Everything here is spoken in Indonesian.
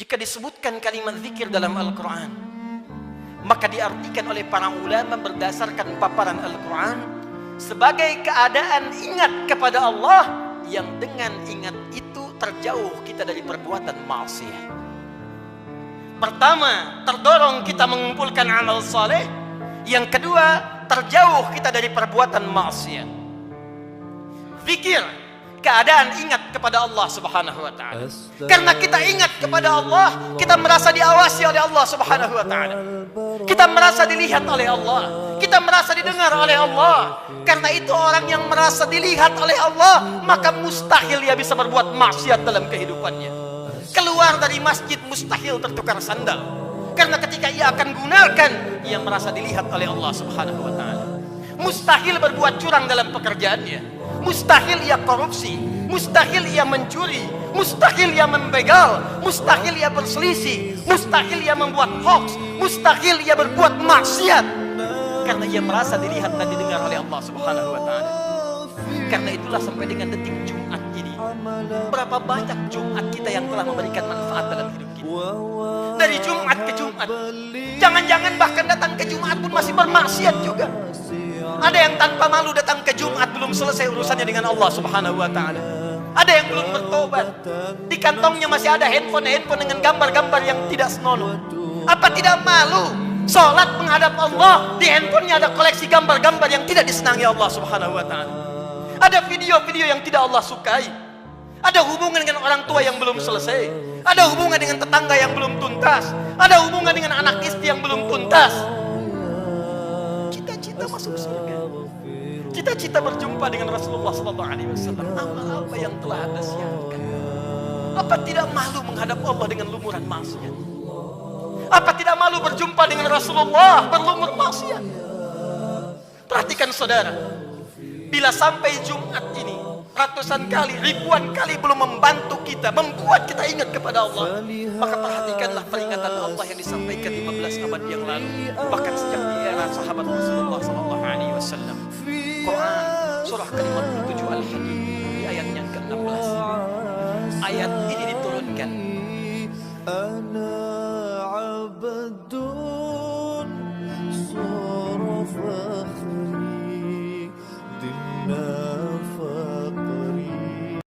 Jika disebutkan kalimat zikir dalam Al-Quran, maka diartikan oleh para ulama berdasarkan paparan Al-Quran sebagai keadaan ingat kepada Allah yang dengan ingat itu terjauh kita dari perbuatan maksiat. Pertama, terdorong kita mengumpulkan amal saleh. Yang kedua, terjauh kita dari perbuatan maksiat. Zikir, keadaan ingat kepada Allah Subhanahu wa taala. Karena kita ingat kepada Allah, kita merasa diawasi oleh Allah Subhanahu wa taala. Kita merasa dilihat oleh Allah, kita merasa didengar oleh Allah. Karena itu orang yang merasa dilihat oleh Allah, maka mustahil ia bisa berbuat maksiat dalam kehidupannya. Keluar dari masjid mustahil tertukar sandal. Karena ketika ia akan gunakan, ia merasa dilihat oleh Allah Subhanahu wa taala. Mustahil berbuat curang dalam pekerjaannya. Mustahil ia korupsi, mustahil ia mencuri, mustahil ia membegal, mustahil ia berselisih, mustahil ia membuat hoax, mustahil ia berbuat maksiat. Karena ia merasa dilihat dan didengar oleh Allah Subhanahu wa taala. Karena itulah sampai dengan detik Jumat ini, berapa banyak Jumat kita yang telah memberikan manfaat dalam hidup kita. Dari Jumat ke Jumat, jangan-jangan bahkan datang ke Jumat pun masih bermaksiat juga. Ada yang tanpa malu datang ke Jumat belum selesai urusannya dengan Allah Subhanahu wa taala. Ada yang belum bertobat. Di kantongnya masih ada handphone dengan gambar-gambar yang tidak senonoh. Apa tidak malu? Salat menghadap Allah, di handphonenya ada koleksi gambar-gambar yang tidak disenangi Allah Subhanahu wa taala. Ada video-video yang tidak Allah sukai. Ada hubungan dengan orang tua yang belum selesai. Ada hubungan dengan tetangga yang belum tuntas. Ada hubungan dengan anak istri yang belum tuntas. Cita-cita masuk surga, cita-cita berjumpa dengan Rasulullah SAW. Amal apa yang telah Anda siapkan? Apa tidak malu menghadap Allah dengan lumuran maksiat? Apa tidak malu berjumpa dengan Rasulullah berlumur maksiat? Perhatikan saudara, bila sampai Jumat ini ratusan kali, ribuan kali belum membantu kita, membuat kita ingat kepada Allah, maka perhatikanlah peringatan Allah yang disampaikan 15 abad yang lalu, bahkan sejak di era sahabat Rasulullah SAW. Quran surah ke-57 Al-Hadid di ayat yang ke-16. Ayat ini diturunkan